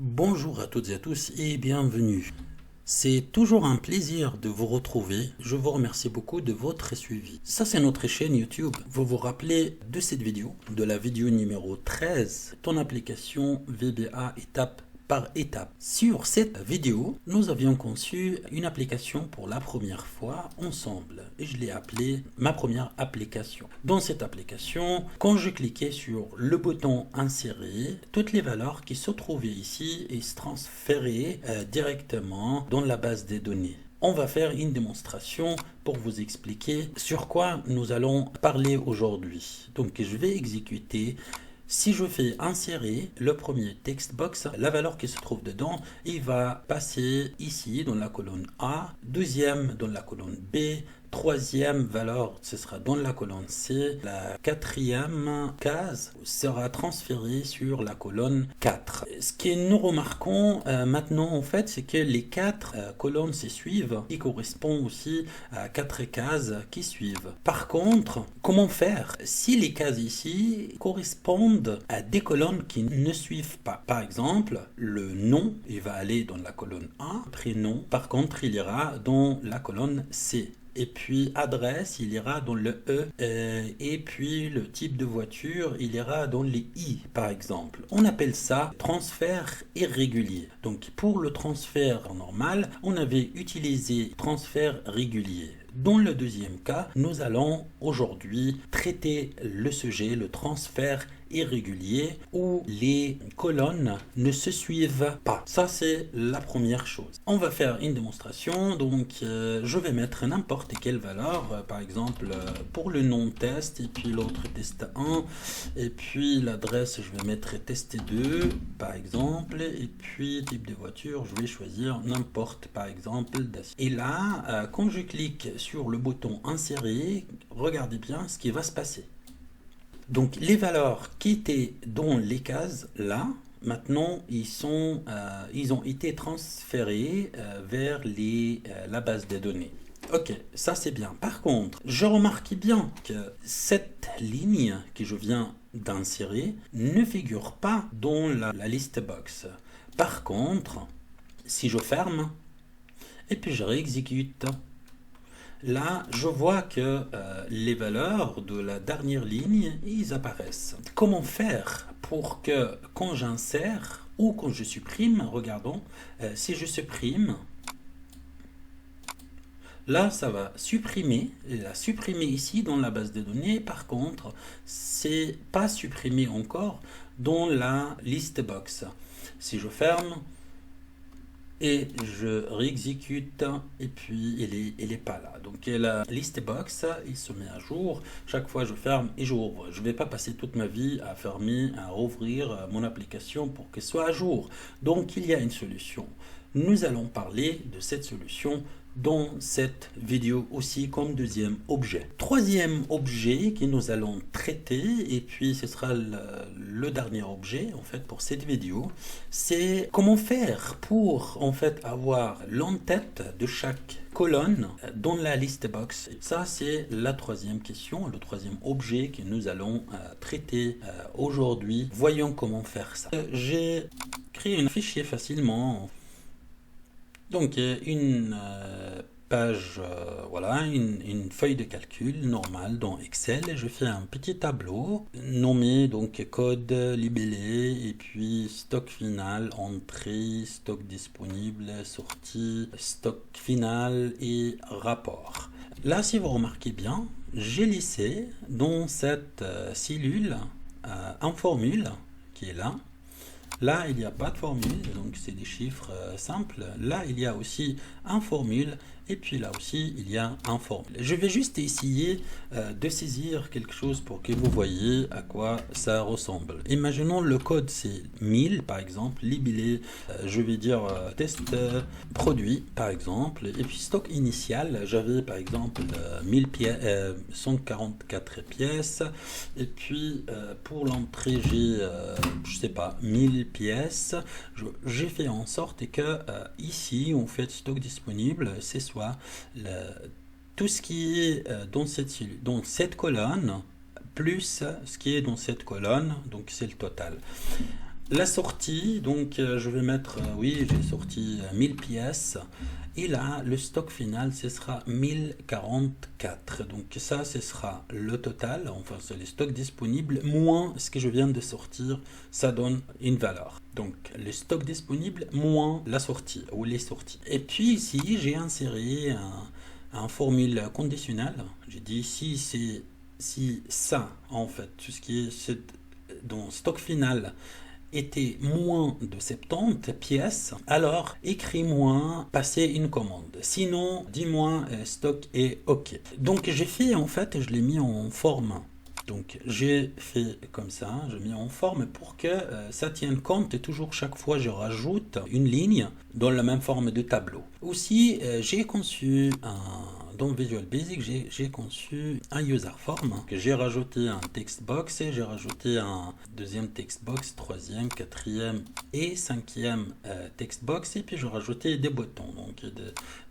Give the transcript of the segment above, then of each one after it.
Bonjour à toutes et à tous et bienvenue. C'est toujours un plaisir de vous retrouver. Je vous remercie beaucoup de votre suivi. Ça, c'est notre chaîne YouTube. Vous vous rappelez de cette vidéo, de la vidéo numéro 13, ton application VBA étape par étape. Sur cette vidéo, nous avions conçu une application pour la première fois ensemble et je l'ai appelée ma première application. Dans cette application, quand je cliquais sur le bouton insérer, toutes les valeurs qui se trouvaient ici et se transféraient directement dans la base des données. On va faire une démonstration pour vous expliquer sur quoi nous allons parler aujourd'hui. Donc je vais exécuter. Si je fais insérer le premier text box, la valeur qui se trouve dedans, il va passer ici dans la colonne A, deuxième dans la colonne B, troisième valeur, ce sera dans la colonne C, la quatrième case sera transférée sur la colonne 4. Ce que nous remarquons maintenant en fait, c'est que les quatre colonnes se suivent, qui correspondent aussi à quatre cases qui suivent. Par contre, comment faire si les cases ici correspondent à des colonnes qui ne suivent pas? Par exemple, le nom, il va aller dans la colonne A, prénom, par contre, il ira dans la colonne C. Et puis adresse, il ira dans le E. Et puis le type de voiture, il ira dans les I, par exemple. On appelle ça transfert irrégulier. Donc pour le transfert normal, on avait utilisé transfert régulier. Dans le deuxième cas, nous allons aujourd'hui traiter le sujet, le transfert irrégulier, où les colonnes ne se suivent pas. Ça, c'est la première chose. On va faire une démonstration. Donc, je vais mettre n'importe quelle valeur. Par exemple, pour le nom test, et puis l'autre test 1, et puis l'adresse, je vais mettre test 2, par exemple, et puis type de voiture, je vais choisir n'importe, par exemple, Dacia. Et là, quand je clique sur le bouton insérer, regardez bien ce qui va se passer. Donc les valeurs qui étaient dans les cases là, maintenant ils ont été transférés vers la base des données. Ok, ça c'est bien. Par contre, je remarque bien que cette ligne que je viens d'insérer ne figure pas dans la liste box. Par contre, si je ferme et puis je réexécute, là, je vois que les valeurs de la dernière ligne, ils apparaissent. Comment faire pour que quand j'insère ou quand je supprime, regardons, si je supprime, là, ça va supprimer, la supprimer ici dans la base de données. Par contre, c'est pas supprimé encore dans la liste box. Si je ferme, et je réexécute et puis il est pas là. Donc la liste box, il se met à jour. Chaque fois je ferme et j'ouvre. Je vais pas passer toute ma vie à fermer, à rouvrir mon application pour qu'elle soit à jour. Donc il y a une solution. Nous allons parler de cette solution dans cette vidéo aussi comme deuxième objet. Troisième objet que nous allons traiter, et puis ce sera le dernier objet en fait pour cette vidéo, c'est comment faire pour en fait avoir l'entête de chaque colonne dans la liste box. Ça c'est la troisième question, le troisième objet que nous allons traiter aujourd'hui. Voyons comment faire ça. J'ai créé un fichier facilement. Donc une page, voilà, une feuille de calcul normale dans Excel. Et je fais un petit tableau nommé donc code libellé et puis stock final, entrée, stock disponible, sortie, stock final et rapport. Là, si vous remarquez bien, j'ai laissé dans cette cellule un formule qui est là. Là, il n'y a pas de formule, donc c'est des chiffres simples. Là, il y a aussi un formule, et puis là aussi, il y a un formule. Je vais juste essayer de saisir quelque chose pour que vous voyez à quoi ça ressemble. Imaginons le code, c'est 1000, par exemple, libellé, je vais dire test produit, par exemple, et puis stock initial, j'avais par exemple 144 pièces, et puis pour l'entrée, j'ai, je sais pas, 1000 pièces. J'ai fait en sorte que ici, on fait stock disponible, c'est soit tout ce qui est dans cette colonne plus ce qui est dans cette colonne, donc c'est le total. La sortie, donc je vais mettre, oui, j'ai sorti 1000 pièces. Et là, le stock final, ce sera 1044. Donc ça, ce sera le total, enfin c'est les stocks disponibles, moins ce que je viens de sortir, ça donne une valeur. Donc les stocks disponibles, moins la sortie, ou les sorties. Et puis ici, j'ai inséré un formule conditionnel. J'ai dit si ça, en fait, tout ce qui est dans stock final, était moins de 70 pièces, alors écris-moi passer une commande. Sinon, dis-moi stock est OK. Donc j'ai fait en fait, je l'ai mis en forme. Donc j'ai fait comme ça, je mis en forme pour que ça tienne compte et toujours chaque fois je rajoute une ligne dans la même forme de tableau. Aussi j'ai conçu dans Visual Basic, j'ai conçu un user form. J'ai rajouté un text box et j'ai rajouté un deuxième text box, troisième, quatrième et cinquième text box. Et puis j'ai rajouté des boutons, donc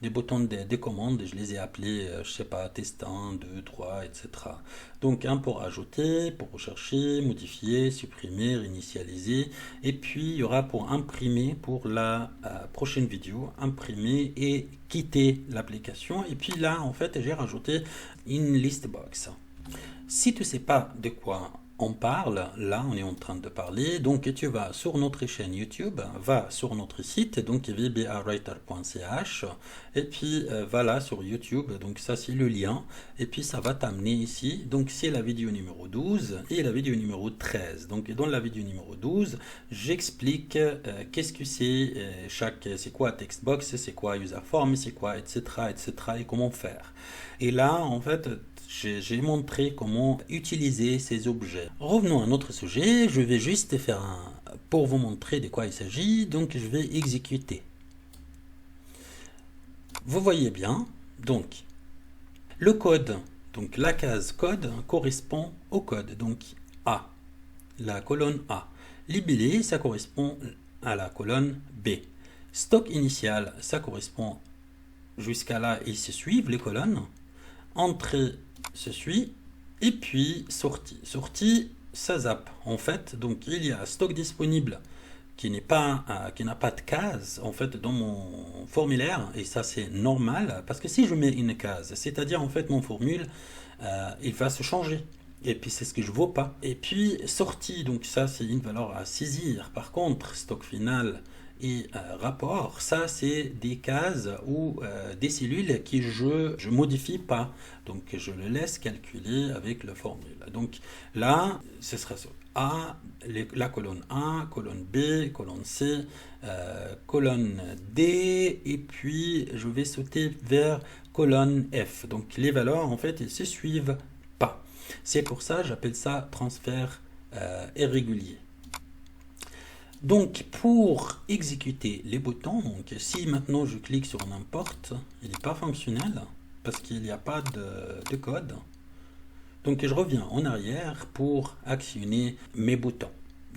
des boutons des commandes. Je les ai appelés, je sais pas, test 1, 2, 3, etc. Donc un pour ajouter, pour rechercher, modifier, supprimer, réinitialiser. Et puis il y aura pour imprimer pour la prochaine vidéo, imprimer et quitter l'application. Et puis là, en fait, j'ai rajouté une list box. Si tu ne sais pas de quoi on parle, là on est en train de parler, donc tu vas sur notre chaîne YouTube, va sur notre site, donc vbawriter.ch, et puis va là sur YouTube, donc ça c'est le lien, et puis ça va t'amener ici, donc c'est la vidéo numéro 12 et la vidéo numéro 13. Donc dans la vidéo numéro 12, j'explique qu'est-ce que c'est c'est quoi textbox, c'est quoi userform, c'est quoi, etc., etc., et comment faire. Et là, en fait, j'ai montré comment utiliser ces objets. Revenons à notre sujet, je vais juste faire pour vous montrer de quoi il s'agit, donc je vais exécuter. Vous voyez bien, donc le code, donc la case code correspond au code, donc A, la colonne A. Libellé, ça correspond à la colonne B. Stock initial, ça correspond jusqu'à là, ils se suivent les colonnes. Entrée se suit, et puis sortie. Sortie, ça zappe en fait. Donc il y a stock disponible qui n'a pas de case en fait dans mon formulaire, et ça c'est normal parce que si je mets une case, c'est-à-dire en fait mon formule il va se changer. Et puis c'est ce que je ne vaux pas. Et puis sortie, donc ça c'est une valeur à saisir. Par contre, stock final et rapport, ça c'est des cases ou des cellules que je modifie pas. Donc je le laisse calculer avec la formule. Donc là, ce sera ça. La colonne A, colonne B, colonne C, colonne D, et puis je vais sauter vers colonne F. Donc les valeurs en fait elles se suivent pas. C'est pour ça j'appelle ça transfert irrégulier. Donc pour exécuter les boutons, donc si maintenant je clique sur n'importe, il n'est pas fonctionnel parce qu'il n'y a pas de code. Donc je reviens en arrière pour actionner mes boutons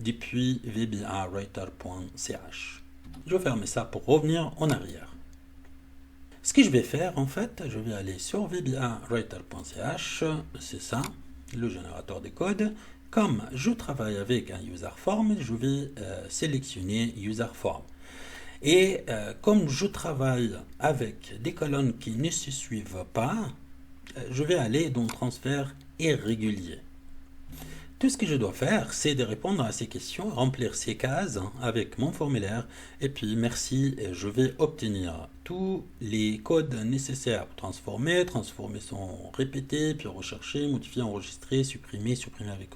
depuis vbawriter.ch. Je ferme ça pour revenir en arrière. Ce que je vais faire en fait, je vais aller sur vbawriter.ch, c'est ça, le générateur de code. Comme je travaille avec un user form, je vais sélectionner user form. Et comme je travaille avec des colonnes qui ne se suivent pas, je vais aller dans transfert irrégulier. Tout ce que je dois faire, c'est de répondre à ces questions, remplir ces cases avec mon formulaire, et puis merci, je vais obtenir tous les codes nécessaires pour transformer sans répéter, puis rechercher, modifier, enregistrer, supprimer avec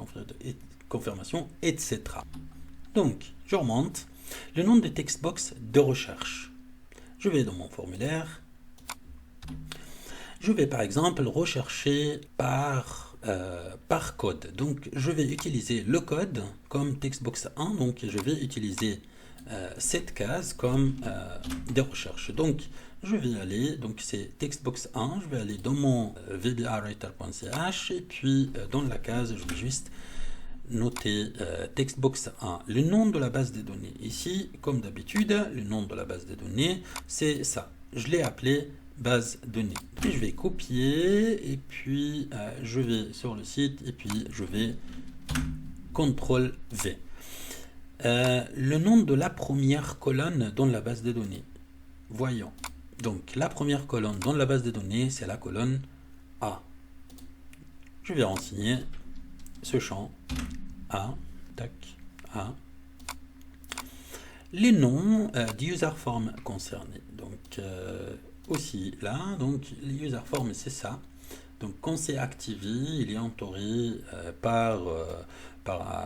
confirmation, etc. Donc, je remonte le nom de textbox de recherche. Je vais dans mon formulaire. Je vais par exemple rechercher par code. Donc je vais utiliser le code comme textbox 1. Donc je vais utiliser cette case comme des recherches. Donc je vais aller, donc c'est textbox 1, je vais aller dans mon vbawriter.ch et puis dans la case, je vais juste noter textbox 1, le nom de la base de données. Ici, comme d'habitude, le nom de la base de données, c'est ça. Je l'ai appelé base données. Puis je vais copier et puis je vais sur le site et puis je vais CTRL V. Le nom de la première colonne dans la base de données. Voyons. Donc, la première colonne dans la base de données, c'est la colonne A. Je vais renseigner ce champ A, tac, A. Les noms d'user form concernés. Donc, aussi là, donc, les user form, c'est ça. Donc, quand c'est activé, il est entouré par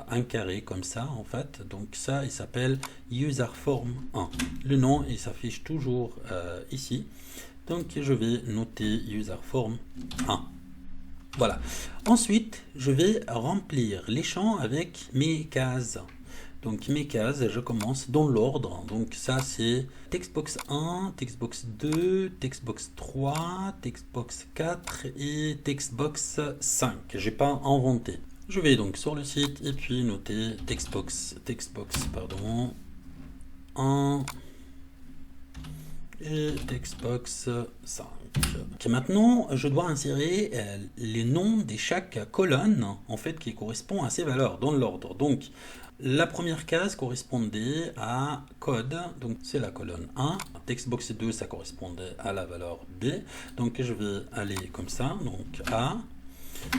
un carré comme ça, en fait. Donc, ça, il s'appelle userform 1. Le nom, il s'affiche toujours ici. Donc, je vais noter userform 1. Voilà. Ensuite, je vais remplir les champs avec mes cases. Donc mes cases, je commence dans l'ordre. Donc ça c'est textbox 1, textbox 2, textbox 3, textbox 4 et textbox 5. J'ai pas inventé. Je vais donc sur le site et puis noter textbox 1 et textbox 5. Okay, maintenant, je dois insérer les noms de chaque colonne en fait qui correspond à ces valeurs dans l'ordre. Donc la première case correspondait à code, donc c'est la colonne 1. Textbox 2, ça correspondait à la valeur B. Donc je vais aller comme ça, donc A.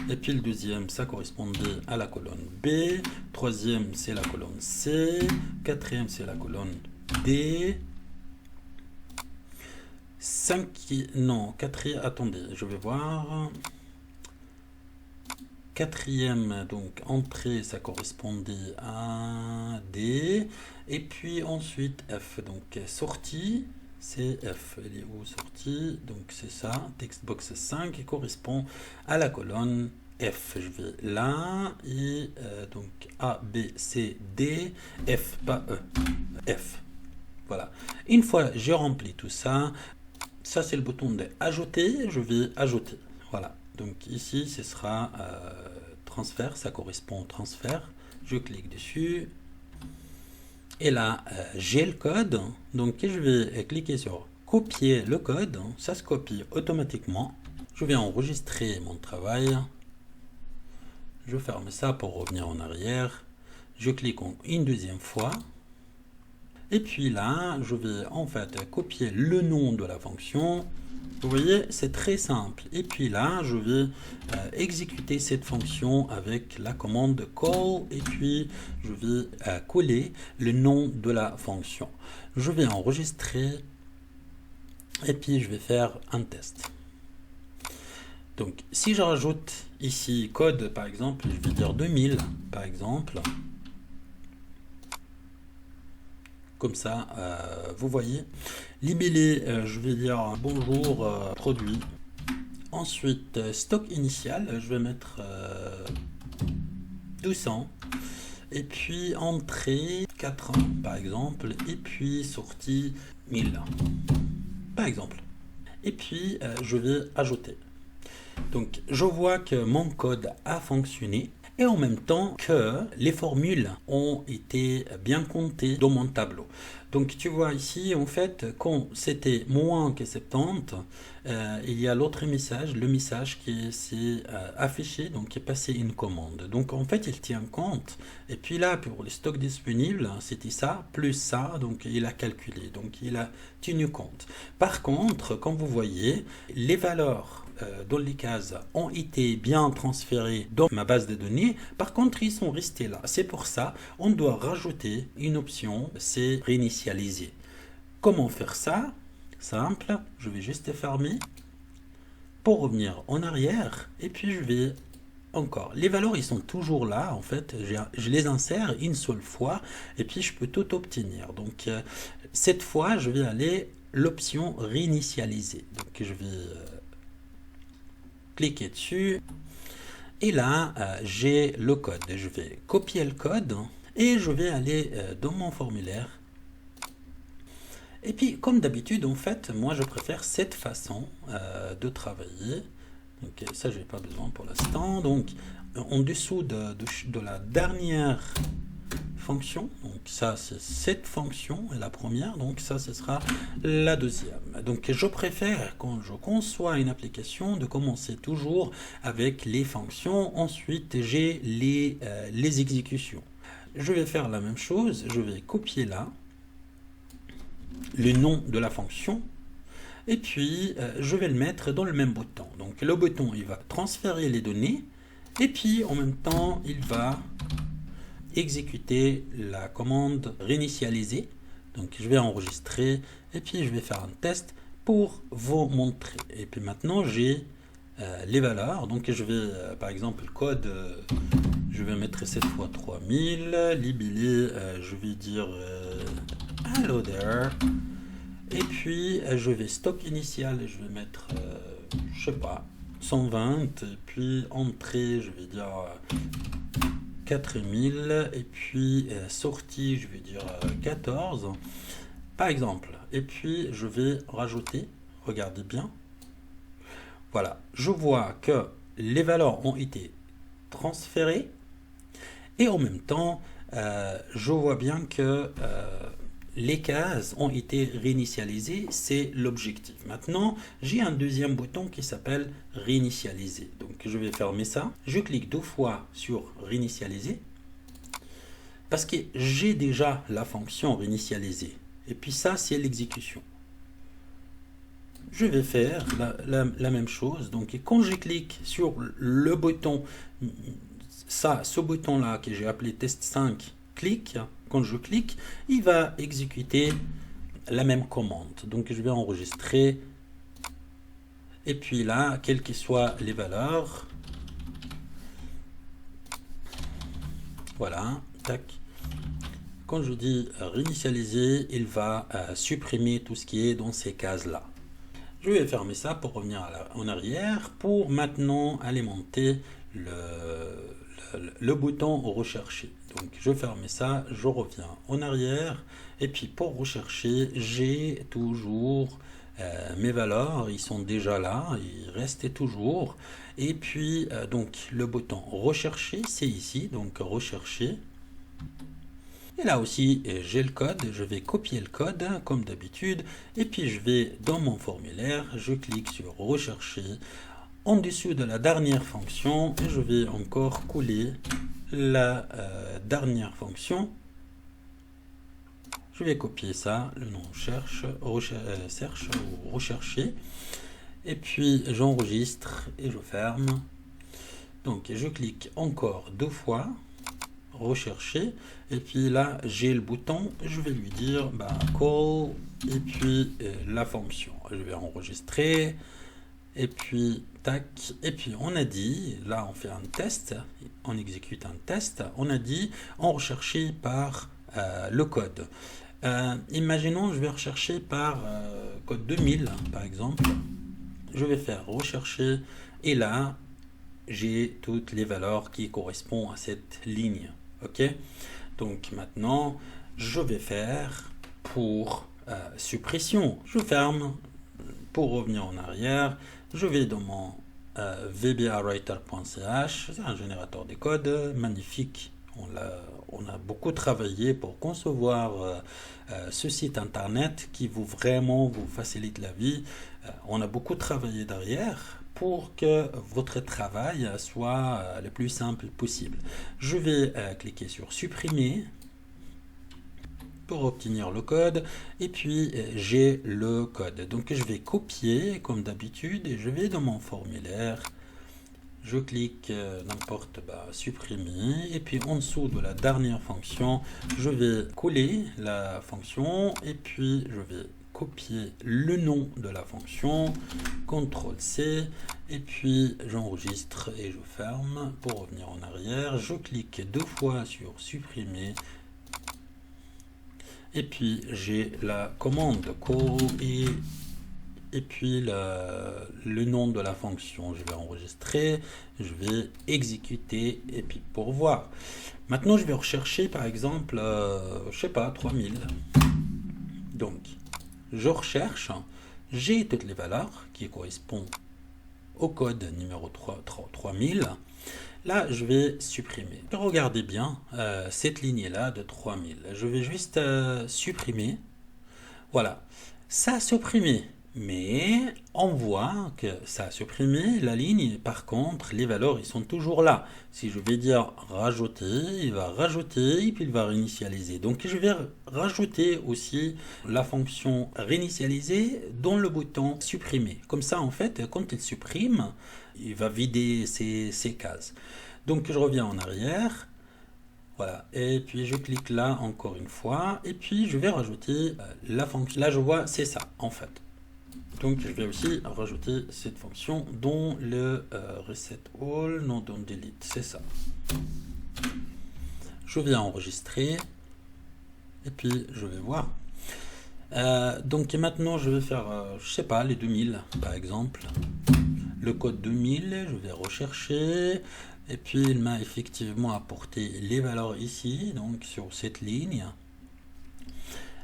Et puis le deuxième, ça correspondait à la colonne B. Troisième, c'est la colonne C. Quatrième, c'est la colonne D. Quatrième, attendez, je vais voir. Quatrième, donc entrée, ça correspondait à D. Et puis ensuite F, donc sortie, c'est F. Elle est où sortie? Donc c'est ça, textbox 5 qui correspond à la colonne F. Je vais là, et donc A, B, C, D, F, pas E, F. Voilà. Une fois j'ai rempli tout ça, ça c'est le bouton de ajouter, je vais ajouter. Voilà. Donc ici, ce sera transfert, ça correspond au transfert. Je clique dessus. Et là, j'ai le code. Donc je vais cliquer sur copier le code. Ça se copie automatiquement. Je vais enregistrer mon travail. Je ferme ça pour revenir en arrière. Je clique une deuxième fois. Et puis là, je vais en fait copier le nom de la fonction. Vous voyez, c'est très simple. Et puis là, je vais exécuter cette fonction avec la commande call. Et puis, je vais coller le nom de la fonction. Je vais enregistrer. Et puis, je vais faire un test. Donc, si je rajoute ici code, par exemple, je vais dire 2000, par exemple. Comme ça, vous voyez. Libellé, je vais dire bonjour produit. Ensuite, stock initial, je vais mettre 200. Et puis entrée 4 par exemple. Et puis sortie 1000 par exemple. Et puis je vais ajouter. Donc je vois que mon code a fonctionné. Et en même temps que les formules ont été bien comptées dans mon tableau. Donc tu vois ici, en fait, quand c'était moins que 70, il y a l'autre message, le message qui s'est affiché, donc qui est passé une commande. Donc en fait, il tient compte. Et puis là, pour les stocks disponibles, c'était ça, plus ça, donc il a calculé, donc il a tenu compte. Par contre, comme vous voyez, les valeurs dans les cases ont été bien transférées dans ma base de données. Par contre, ils sont restés là. C'est pour ça on doit rajouter une option, c'est réinitialiser. Comment faire ça? Simple, je vais juste fermer pour revenir en arrière et puis je vais encore. Les valeurs, ils sont toujours là, en fait. Je les insère une seule fois et puis je peux tout obtenir. Donc, cette fois, je vais aller l'option réinitialiser. Donc, je vais cliquer dessus et là j'ai le code. Je vais copier le code et je vais aller dans mon formulaire et puis comme d'habitude en fait moi je préfère cette façon de travailler. Donc ça j'ai pas besoin pour l'instant. Donc en dessous de la dernière fonction, donc ça c'est cette fonction est la première, donc ça ce sera la deuxième. Donc je préfère quand je conçois une application de commencer toujours avec les fonctions, ensuite j'ai les exécutions. je vais faire la même chose, je vais copier là le nom de la fonction et puis je vais le mettre dans le même bouton. Donc le bouton il va transférer les données et puis en même temps il va exécuter la commande réinitialiser. Donc je vais enregistrer et puis je vais faire un test pour vous montrer. Et puis maintenant j'ai les valeurs. Donc je vais par exemple le code, je vais mettre 7 fois 3000, libellé, je vais dire hello there. Et puis je vais stock initial, je vais mettre je sais pas 120 et puis entrée je vais dire 4000 et puis sortie je vais dire 14 par exemple. Et puis je vais rajouter, regardez bien, voilà, je vois que les valeurs ont été transférées et en même temps je vois bien que les cases ont été réinitialisées, c'est l'objectif. Maintenant, j'ai un deuxième bouton qui s'appelle réinitialiser. Donc, je vais fermer ça. Je clique 2 fois sur réinitialiser parce que j'ai déjà la fonction réinitialiser. Et puis ça, c'est l'exécution. Je vais faire la même chose. Donc, quand je clique sur le bouton, ce bouton-là que j'ai appelé test 5, clique. Quand je clique, il va exécuter la même commande. Donc, je vais enregistrer. Et puis là, quelles que soient les valeurs, voilà, tac. Quand je dis réinitialiser, il va supprimer tout ce qui est dans ces cases-là. Je vais fermer ça pour revenir en arrière, pour maintenant alimenter le bouton rechercher. Donc je ferme ça, je reviens en arrière et puis pour rechercher j'ai toujours mes valeurs, ils sont déjà là, ils restent toujours. Et puis donc le bouton rechercher c'est ici, donc rechercher. Et là aussi j'ai le code, je vais copier le code comme d'habitude et puis je vais dans mon formulaire, je clique sur rechercher en dessous de la dernière fonction et je vais encore coller la dernière fonction. Je vais copier ça, le nom search ou rechercher et puis j'enregistre et je ferme. Donc je clique encore 2 fois rechercher et puis là j'ai le bouton, je vais lui dire call et puis la fonction, je vais enregistrer et puis tac, et puis on a dit, là on fait un test, on exécute un test, on a dit on recherchait par le code. Imaginons je vais rechercher par code 2000 par exemple, je vais faire rechercher et là j'ai toutes les valeurs qui correspondent à cette ligne. Ok, donc maintenant je vais faire pour suppression, je ferme. Pour revenir en arrière, je vais dans mon vbawriter.ch, c'est un générateur de code magnifique. On a beaucoup travaillé pour concevoir ce site internet qui vraiment vous facilite la vie. On a beaucoup travaillé derrière pour que votre travail soit le plus simple possible. Je vais cliquer sur supprimer pour obtenir le code et puis j'ai le code. Donc je vais copier comme d'habitude et je vais dans mon formulaire, je clique n'importe supprimer et puis en dessous de la dernière fonction je vais coller la fonction et puis je vais copier le nom de la fonction, CTRL C et puis j'enregistre et je ferme. Pour revenir en arrière, je clique 2 fois sur supprimer et puis j'ai la commande call et puis le nom de la fonction. Je vais enregistrer, je vais exécuter et puis pour voir. Maintenant je vais rechercher par exemple je sais pas 3000. Donc je recherche, j'ai toutes les valeurs qui correspondent au code numéro 3000. Là, je vais supprimer. Regardez bien cette ligne-là de 3000. Je vais juste supprimer. Voilà, ça a supprimé Mais on voit que ça a supprimé la ligne. Par contre, les valeurs, ils sont toujours là. Si je vais dire rajouter, il va rajouter et puis il va réinitialiser. Donc je vais rajouter aussi la fonction réinitialiser dans le bouton supprimer. Comme ça, en fait, quand il supprime, il va vider ces cases. Donc je reviens en arrière. Voilà, et puis je clique là encore une fois, et puis je vais rajouter la fonction. Là, je vois, c'est ça, en fait. Donc, je vais aussi rajouter cette fonction dans le reset all, non dans delete, c'est ça. Je vais enregistrer, et puis je vais voir. Donc maintenant, je vais faire, je sais pas, les 2000 par exemple. Le code 2000, je vais rechercher. Et puis, il m'a effectivement apporté les valeurs ici, donc sur cette ligne.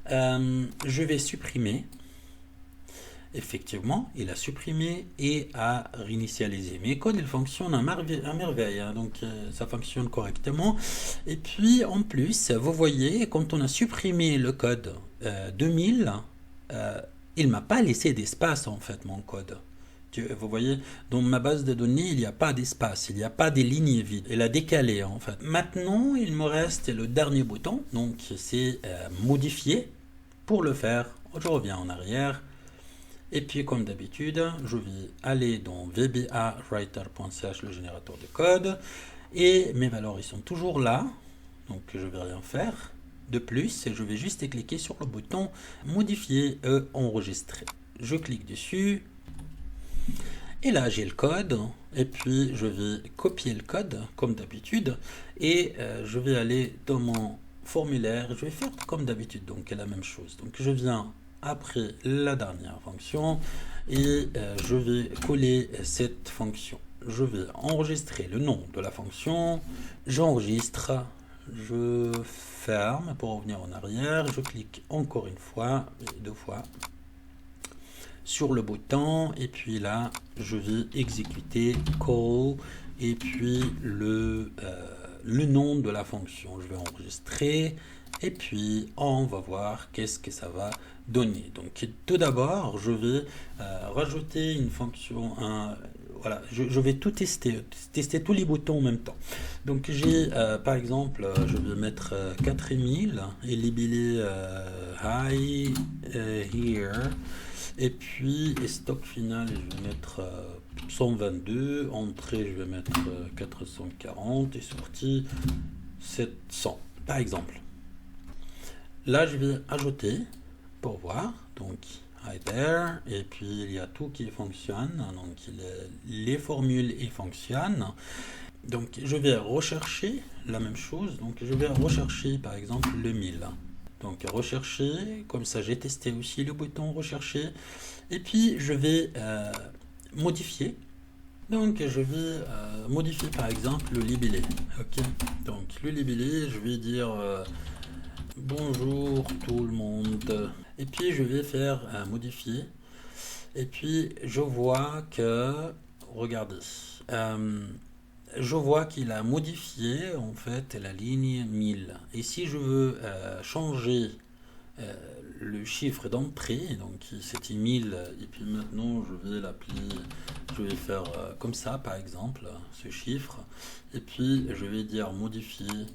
Je vais supprimer. Effectivement, il a supprimé et a réinitialisé. Mais le code, il fonctionne à merveille, hein, donc ça fonctionne correctement. Et puis, en plus, vous voyez, quand on a supprimé le code 2000, il m'a pas laissé d'espace, en fait, mon code. Vous voyez, dans ma base de données, il n'y a pas d'espace, il n'y a pas des lignes vides. Elle a décalé, en fait. Maintenant, il me reste le dernier bouton, donc c'est modifier. Pour le faire, je reviens en arrière. Et puis, comme d'habitude, je vais aller dans vbawriter.ch, le générateur de code. Et mes valeurs, ils sont toujours là. Donc, je ne vais rien faire de plus. Je vais juste cliquer sur le bouton modifier et enregistrer. Je clique dessus. Et là, j'ai le code. Et puis, je vais copier le code, comme d'habitude. Et je vais aller dans mon formulaire. Je vais faire comme d'habitude, donc la même chose. Donc, je viens après la dernière fonction et je vais coller cette fonction. Je vais enregistrer le nom de la fonction, j'enregistre, je ferme pour revenir en arrière, je clique encore une fois, deux fois sur le bouton et puis là je vais exécuter call et puis le nom de la fonction. Je vais enregistrer et puis on va voir qu'est-ce que ça va donner. Donc tout d'abord je vais rajouter une fonction, voilà, je vais tout tester tous les boutons en même temps. Donc j'ai par exemple, je vais mettre 4000 et libeller high here. Et puis, stock final, je vais mettre 122. Entrée, je vais mettre 440. Et sortie, 700, par exemple. Là, je vais ajouter pour voir. Donc, hi there. Et puis, il y a tout qui fonctionne. Donc, les formules, ils fonctionnent. Donc, je vais rechercher la même chose. Donc, je vais rechercher, par exemple, le 1000. Donc rechercher, comme ça j'ai testé aussi le bouton rechercher. Et puis je vais modifier. Donc je vais modifier par exemple le libellé. Ok. Donc le libellé, je vais dire bonjour tout le monde. Et puis je vais faire modifier. Et puis je vois que, regardez. Je vois qu'il a modifié en fait la ligne 1000. Et si je veux changer le chiffre d'entrée, donc c'était 1000, et puis maintenant je vais l'appeler, je vais faire comme ça par exemple, ce chiffre, et puis je vais dire modifier.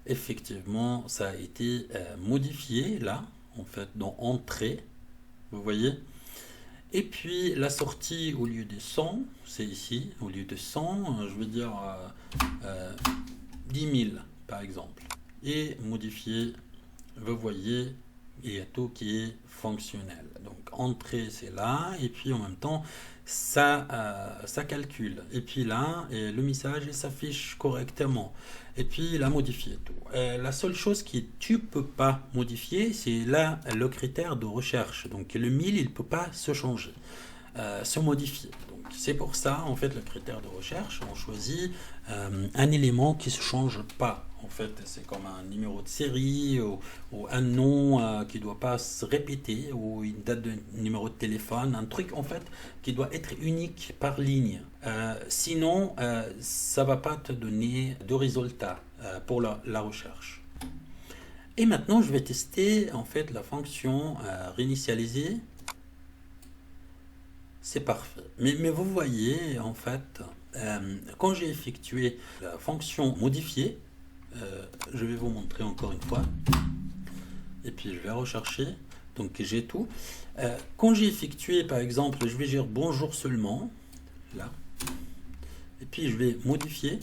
Effectivement, ça a été modifié là, en fait, dans entrée, vous voyez. Et puis la sortie, au lieu de 100, c'est ici, au lieu de 100, je vais dire 10 000 par exemple. Et modifier, vous voyez, il y a tout qui est fonctionnel. Donc entrée c'est là, et puis en même temps ça calcule. Et puis là, le message s'affiche correctement. Et puis il a modifié tout. La seule chose que tu peux pas modifier, c'est là le critère de recherche. Donc le 1000, il peut pas se changer, se modifier. Donc c'est pour ça, en fait, le critère de recherche, on choisit un élément qui se change pas. En fait, c'est comme un numéro de série ou un nom qui ne doit pas se répéter ou une date de numéro de téléphone, un truc en fait qui doit être unique par ligne. Sinon, ça ne va pas te donner de résultat pour la recherche. Et maintenant, je vais tester en fait la fonction réinitialiser. C'est parfait. Mais vous voyez, en fait, quand j'ai effectué la fonction modifier, je vais vous montrer encore une fois, et puis je vais rechercher, donc j'ai tout. Quand j'ai effectué, par exemple, je vais dire bonjour seulement, là, et puis je vais modifier.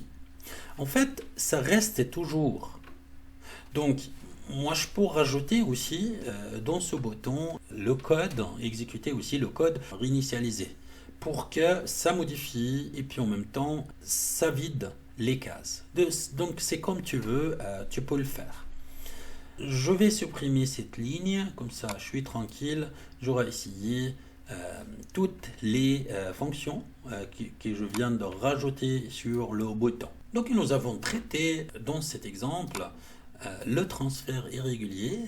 En fait, ça reste toujours. Donc, moi, je peux rajouter aussi dans ce bouton le code, exécuter aussi le code réinitialiser pour que ça modifie et puis en même temps, ça vide les cases. Donc, c'est comme tu veux, tu peux le faire. Je vais supprimer cette ligne, comme ça je suis tranquille, j'aurai essayé toutes les fonctions que je viens de rajouter sur le bouton. Donc nous avons traité dans cet exemple le transfert irrégulier.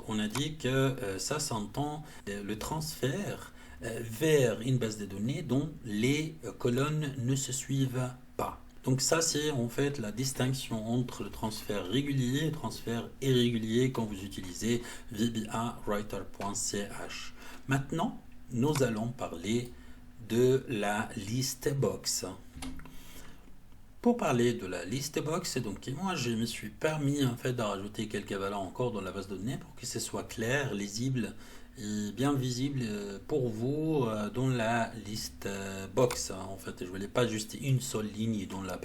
On a dit que ça s'entend le transfert vers une base de données dont les colonnes ne se suivent pas. Donc ça, c'est en fait la distinction entre le transfert régulier et le transfert irrégulier quand vous utilisez VBA-Writer.ch. Maintenant, nous allons parler de la list box. Pour parler de la list box, donc moi je me suis permis en fait de rajouter quelques valeurs encore dans la base de données pour que ce soit clair, lisible et bien visible pour vous dans la list box. En fait, je voulais pas juste une seule ligne dans la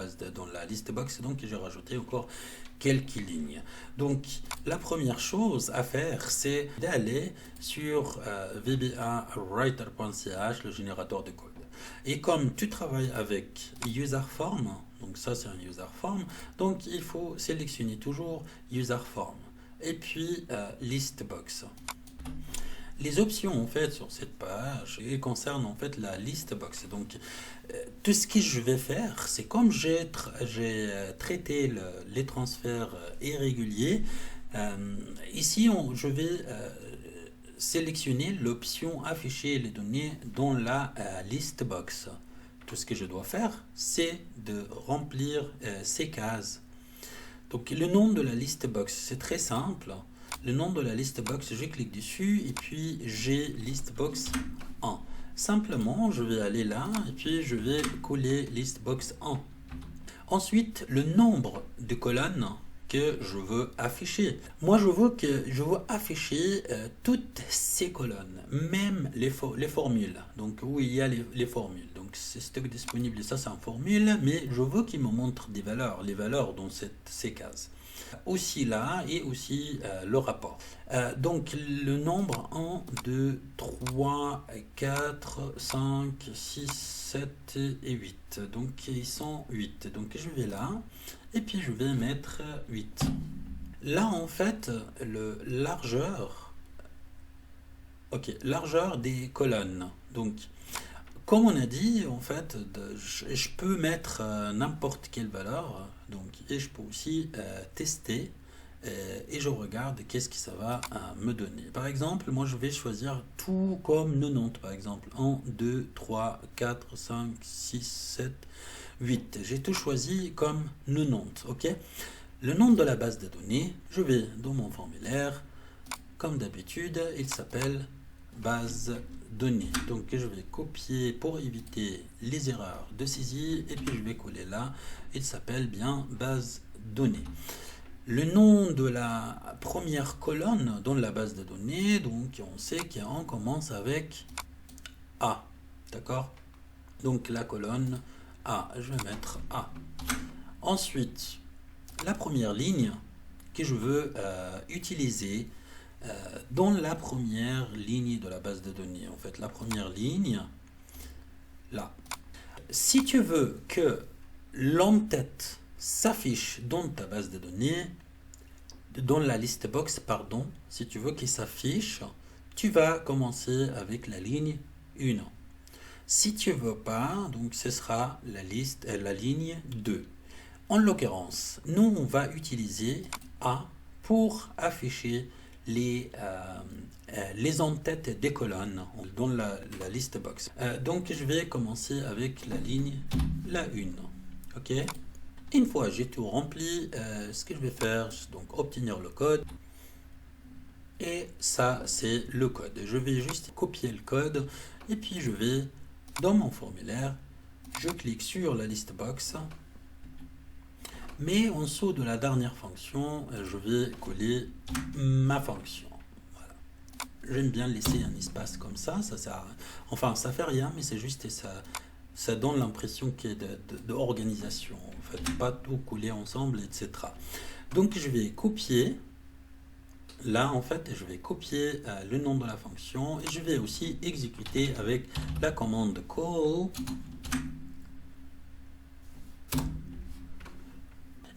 list box, donc j'ai rajouté encore quelques lignes. Donc la première chose à faire, c'est d'aller sur VBA-Writer.ch, le générateur de code. Et comme tu travailles avec userform, donc ça c'est un userform, donc il faut sélectionner toujours userform et puis listbox. Les options en fait sur cette page concernent en fait la list box. Donc tout ce que je vais faire, c'est comme j'ai traité les transferts irréguliers, ici je vais sélectionner l'option afficher les données dans la list box. Tout ce que je dois faire, c'est de remplir ces cases. Donc le nom de la list box, c'est très simple. Le nom de la list box, je clique dessus et puis j'ai list box 1. Simplement, je vais aller là et puis je vais coller list box 1. Ensuite, le nombre de colonnes que je veux afficher. Moi, je veux afficher toutes ces colonnes, même les formules. Donc, où il y a les formules. Donc, c'est stock disponible, ça c'est en formule, mais je veux qu'il me montre des valeurs, les valeurs dans ces cases. Aussi là et aussi le rapport. Donc le nombre 1, 2, 3, 4, 5, 6, 7 et 8. Donc ils sont 8. Donc je vais là et puis je vais mettre 8. Là en fait le largeur, largeur des colonnes. Donc comme on a dit, en fait, je peux mettre n'importe quelle valeur, donc, et je peux aussi tester, et je regarde qu'est-ce que ça va me donner. Par exemple, moi je vais choisir tout comme 90, par exemple, 1, 2, 3, 4, 5, 6, 7, 8. J'ai tout choisi comme 90, ok? Le nom de la base de données, je vais dans mon formulaire, comme d'habitude, il s'appelle base données. Donc je vais copier pour éviter les erreurs de saisie et puis je vais coller là. Il s'appelle bien base données. Le nom de la première colonne dans la base de données, donc on sait qu'on commence avec A. D'accord? Donc la colonne A, je vais mettre A. Ensuite, la première ligne que je veux utiliser dans la première ligne de la base de données. En fait, la première ligne, là. Si tu veux que l'entête s'affiche dans ta base de données, dans la liste box, pardon, si tu veux qu'il s'affiche, tu vas commencer avec la ligne 1. Si tu veux pas, donc ce sera la ligne 2. En l'occurrence, nous on va utiliser A pour afficher les entêtes des colonnes dans la liste box. Donc je vais commencer avec la ligne 1. Ok. Une fois j'ai tout rempli, ce que je vais faire, c'est donc obtenir le code. Et ça c'est le code. Je vais juste copier le code et puis je vais Dans mon formulaire, je clique sur la liste box, mais en dessous de la dernière fonction, je vais coller ma fonction. Voilà. J'aime bien laisser un espace comme ça sert enfin ça fait rien, mais c'est juste ça donne l'impression qu'il y a d'organisation, en fait, pas tout coller ensemble, etc. Donc je vais copier. Là, en fait, je vais copier le nom de la fonction et je vais aussi exécuter avec la commande call.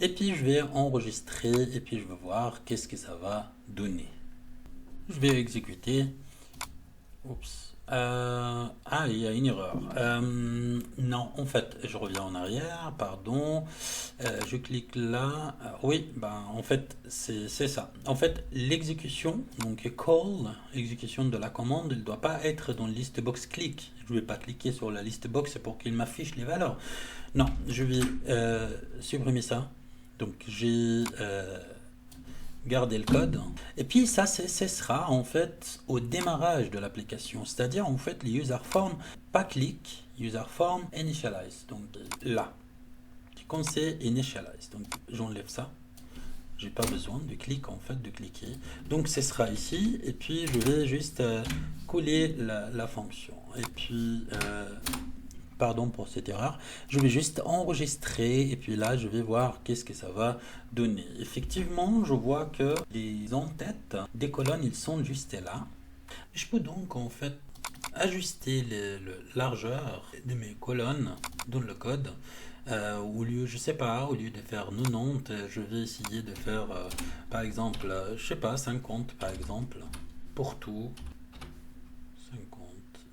Et puis, je vais enregistrer et puis je vais voir qu'est-ce que ça va donner. Je vais exécuter. Oups. Il y a une erreur. Non, en fait, je reviens en arrière, pardon. Je clique là. Oui, en fait, c'est ça. En fait, l'exécution, donc call, exécution de la commande, elle ne doit pas être dans la liste box click. Je ne vais pas cliquer sur la liste box pour qu'il m'affiche les valeurs. Non, je vais supprimer ça. Donc, j'ai garder le code. Et puis ça, ce sera en fait au démarrage de l'application. C'est-à-dire en fait les user form, pas click, user form initialize. Donc là, quand c'est initialize. Donc j'enlève ça. J'ai pas besoin de clic en fait, de cliquer. Donc ce sera ici. Et puis je vais juste coller la fonction. Et puis pardon pour cette erreur, je vais juste enregistrer et puis là je vais voir qu'est-ce que ça va donner. Effectivement, je vois que les en-têtes des colonnes, ils sont juste là. Je peux donc en fait ajuster la largeur de mes colonnes dans le code. Au lieu, je sais pas, au lieu de faire 90, je vais essayer de faire par exemple, je sais pas, 50 par exemple, pour tout. 50.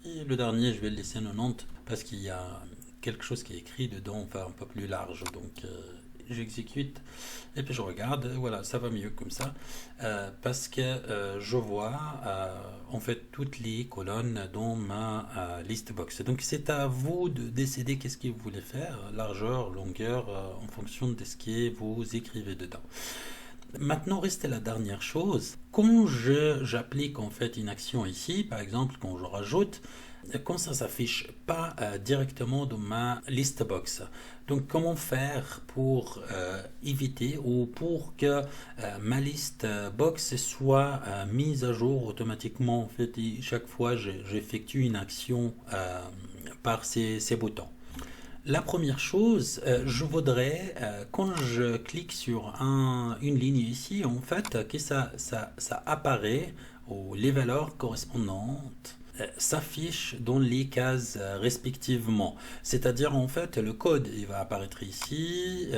Et le dernier, je vais le laisser 90 parce qu'il y a quelque chose qui est écrit dedans, enfin un peu plus large. Donc j'exécute et puis je regarde. Voilà, ça va mieux comme ça parce que je vois en fait toutes les colonnes dans ma liste box. Donc c'est à vous de décider qu'est-ce que vous voulez faire, largeur, longueur, en fonction de ce que vous écrivez dedans. Maintenant, reste la dernière chose. Quand j'applique en fait une action ici, par exemple, quand je rajoute, quand ça s'affiche pas directement dans ma liste box. Donc, comment faire pour éviter ou pour que ma liste box soit mise à jour automatiquement en fait, et chaque fois j'effectue une action par ces boutons. La première chose, je voudrais, quand je clique sur une ligne ici, en fait, que ça apparaît, ou les valeurs correspondantes s'affichent dans les cases respectivement. C'est-à-dire, en fait, le code, il va apparaître ici,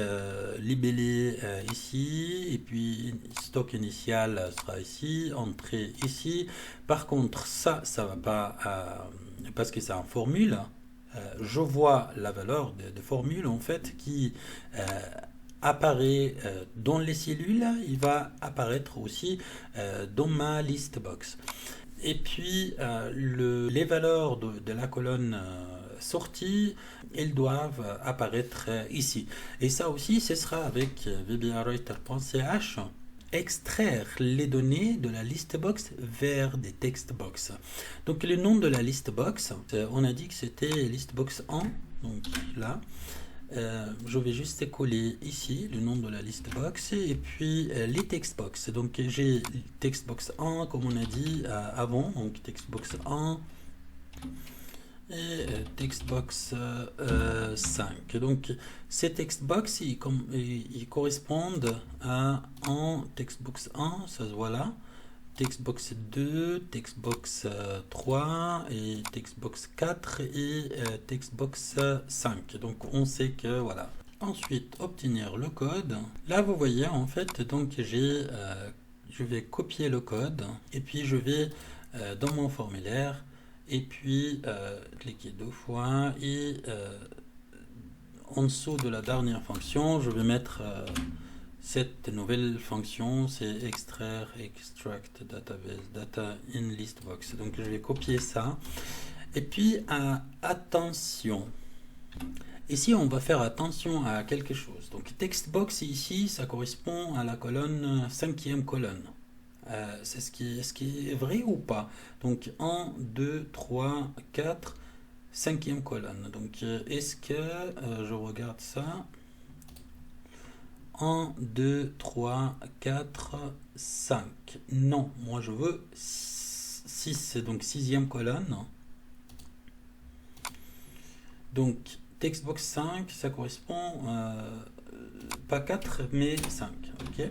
libellé ici, et puis stock initial sera ici, entrée ici. Par contre, ça va pas, parce que c'est en formule. Je vois la valeur de formule en fait qui apparaît dans les cellules, il va apparaître aussi dans ma list box. Et puis les valeurs de la colonne sortie, elles doivent apparaître ici. Et ça aussi, ce sera avec vbawriter.ch extraire les données de la list box vers des text box. Donc le nom de la list box, on a dit que c'était list box 1, donc là. Je vais juste coller ici le nom de la list box et puis les text box. Donc j'ai text box 1 comme on a dit avant, donc text box 1 et textbox 5. Donc ces textbox ils correspondent à en textbox 1, ça se voit là, textbox 2, textbox 3 et textbox 4 et textbox 5. Donc on sait que voilà. Ensuite obtenir le code. Là vous voyez en fait donc je vais copier le code et puis je vais dans mon formulaire et puis cliquer deux fois et en dessous de la dernière fonction je vais mettre cette nouvelle fonction, c'est extract database data in list box. Donc je vais copier ça et puis attention, ici on va faire attention à quelque chose. Donc textbox ici ça correspond à la colonne, cinquième colonne. C'est ce qui est vrai ou pas? Donc 1, 2, 3, 4, 5e colonne. Donc, est-ce que je regarde ça? 1, 2, 3, 4, 5. Non, moi je veux 6, donc 6e colonne. Donc, textbox 5, ça correspond pas 4, mais 5. Ok.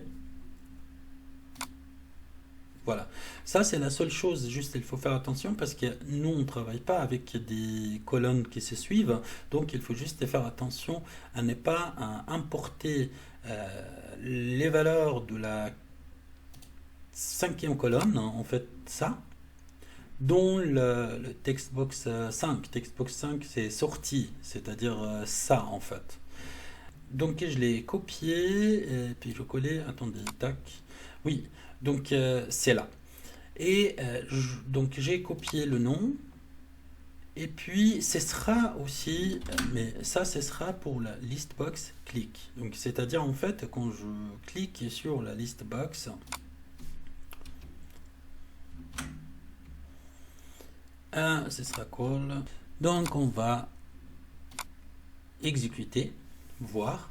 Voilà, ça c'est la seule chose, juste il faut faire attention parce que nous on ne travaille pas avec des colonnes qui se suivent, donc il faut juste faire attention à ne pas importer les valeurs de la 5e colonne, en fait ça, dans le textbox 5. Textbox 5 c'est sorti, c'est-à-dire ça en fait. Donc je l'ai copié et puis je collais, attendez, tac, oui, donc c'est là. Et donc j'ai copié le nom. Et puis ce sera aussi, mais ça ce sera pour la list box click. Donc c'est-à-dire en fait quand je clique sur la list box, ce sera call. Donc on va exécuter, voir.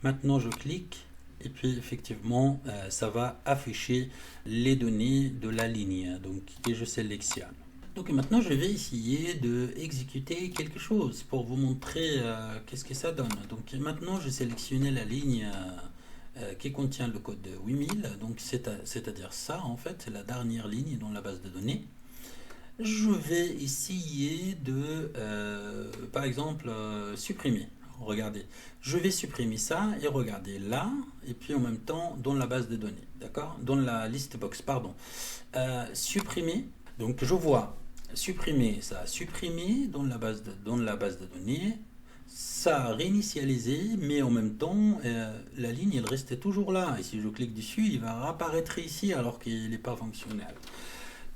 Maintenant je clique. Et puis effectivement, ça va afficher les données de la ligne. Donc, et je sélectionne. Donc maintenant, je vais essayer de exécuter quelque chose pour vous montrer qu'est-ce que ça donne. Donc maintenant, je sélectionné la ligne qui contient le code 8000. Donc c'est-à-dire ça, en fait, c'est la dernière ligne dans la base de données. Je vais essayer de, par exemple, supprimer. Regardez, je vais supprimer ça et regardez là, et puis en même temps dans la base de données, d'accord? Dans la list box, pardon. Supprimer, donc je vois supprimer, ça a supprimé dans la base de données, ça a réinitialisé, mais en même temps, la ligne, elle restait toujours là. Et si je clique dessus, il va réapparaître ici alors qu'il n'est pas fonctionnel.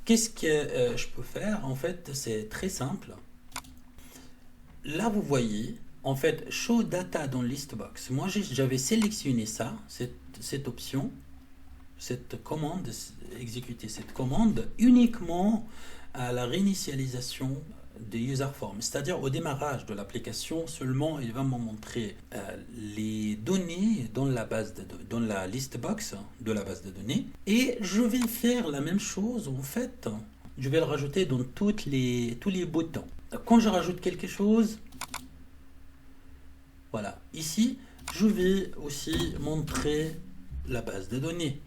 Qu'est-ce que je peux faire? En fait, c'est très simple. Là, vous voyez, en fait, show data dans listbox. Moi, j'avais sélectionné ça, cette option, cette commande, exécuter cette commande uniquement à la réinitialisation des user forms, c'est-à-dire au démarrage de l'application seulement. Il va me montrer les données dans la list box de la base de données, et je vais faire la même chose en fait. Je vais le rajouter dans tous les boutons. Quand je rajoute quelque chose, voilà, ici je vais aussi montrer la base de données,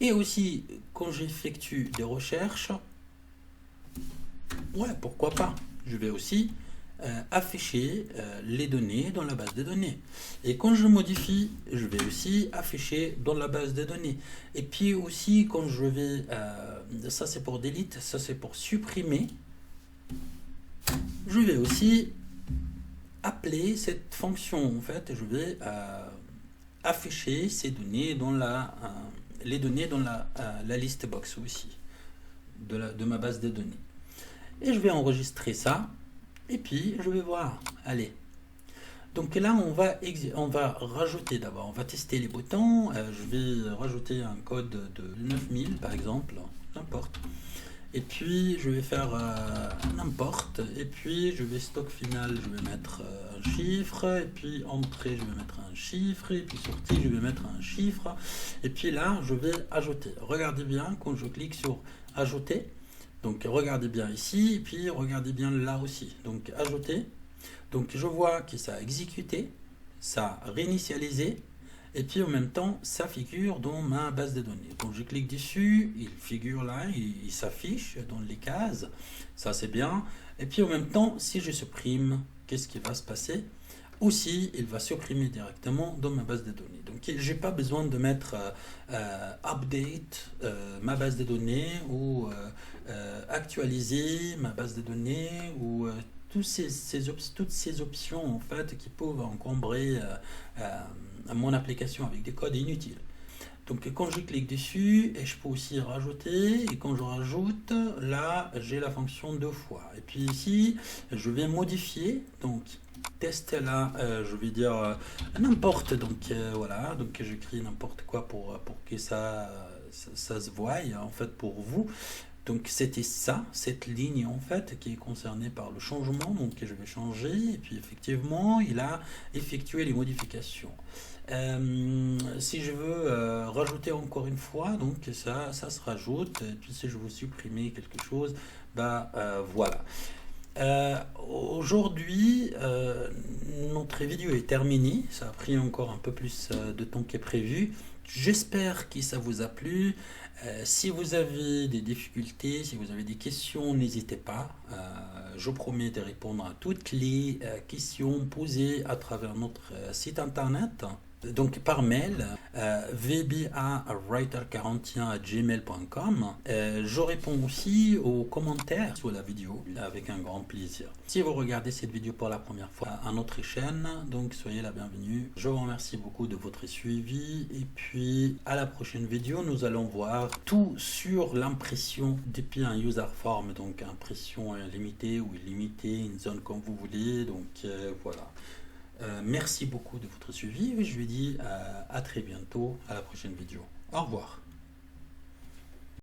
et aussi quand j'effectue des recherches, ouais, pourquoi pas, je vais aussi afficher les données dans la base de données. Et quand je modifie, je vais aussi afficher dans la base de données. Et puis aussi quand je vais, ça c'est pour delete, ça c'est pour supprimer, je vais aussi appeler cette fonction. En fait, je vais afficher ces données dans les données dans la list box aussi de ma base de données. Et je vais enregistrer ça. Et puis, je vais voir. Allez. Donc là, on va rajouter d'abord. On va tester les boutons. Je vais rajouter un code de 9000, par exemple. N'importe. Et puis, je vais faire n'importe. Et puis, je vais stock final, je vais mettre un chiffre. Et puis, entrée, je vais mettre un chiffre. Et puis, sortie, je vais mettre un chiffre. Et puis là, je vais ajouter. Regardez bien quand je clique sur ajouter. Donc regardez bien ici, et puis regardez bien là aussi. Donc ajouter. Donc je vois que ça a exécuté, ça a réinitialisé, et puis en même temps ça figure dans ma base de données. Quand je clique dessus, il figure là, il s'affiche dans les cases, ça c'est bien. Et puis en même temps, si je supprime, qu'est-ce qui va se passer? Aussi, il va supprimer directement dans ma base de données. Donc, j'ai pas besoin de mettre update ma base de données ou actualiser ma base de données ou toutes ces options en fait qui peuvent encombrer mon application avec des codes inutiles. Donc quand je clique dessus, et je peux aussi rajouter, et quand je rajoute, là j'ai la fonction 2 fois. Et puis ici, je vais modifier, donc test là, je vais dire n'importe, donc voilà, donc j'écris n'importe quoi pour que ça se voie en fait pour vous. Donc c'était ça, cette ligne en fait qui est concernée par le changement, donc je vais changer, et puis effectivement il a effectué les modifications. Si je veux rajouter encore une fois, donc ça se rajoute, et puis si je veux supprimer quelque chose, bah voilà. Aujourd'hui, notre vidéo est terminée. Ça a pris encore un peu plus de temps que prévu. J'espère que ça vous a plu. Si vous avez des difficultés, si vous avez des questions, n'hésitez pas. Je promets de répondre à toutes les questions posées à travers notre site internet. Donc par mail, vbawriter41@gmail.com. Je réponds aussi aux commentaires sous la vidéo avec un grand plaisir. Si vous regardez cette vidéo pour la première fois à notre chaîne, donc soyez la bienvenue. Je vous remercie beaucoup de votre suivi et puis à la prochaine vidéo, nous allons voir tout sur l'impression depuis un user form, donc impression limitée ou illimitée, une zone comme vous voulez. Donc voilà. Merci beaucoup de votre suivi et je vous dis à très bientôt à la prochaine vidéo. Au revoir.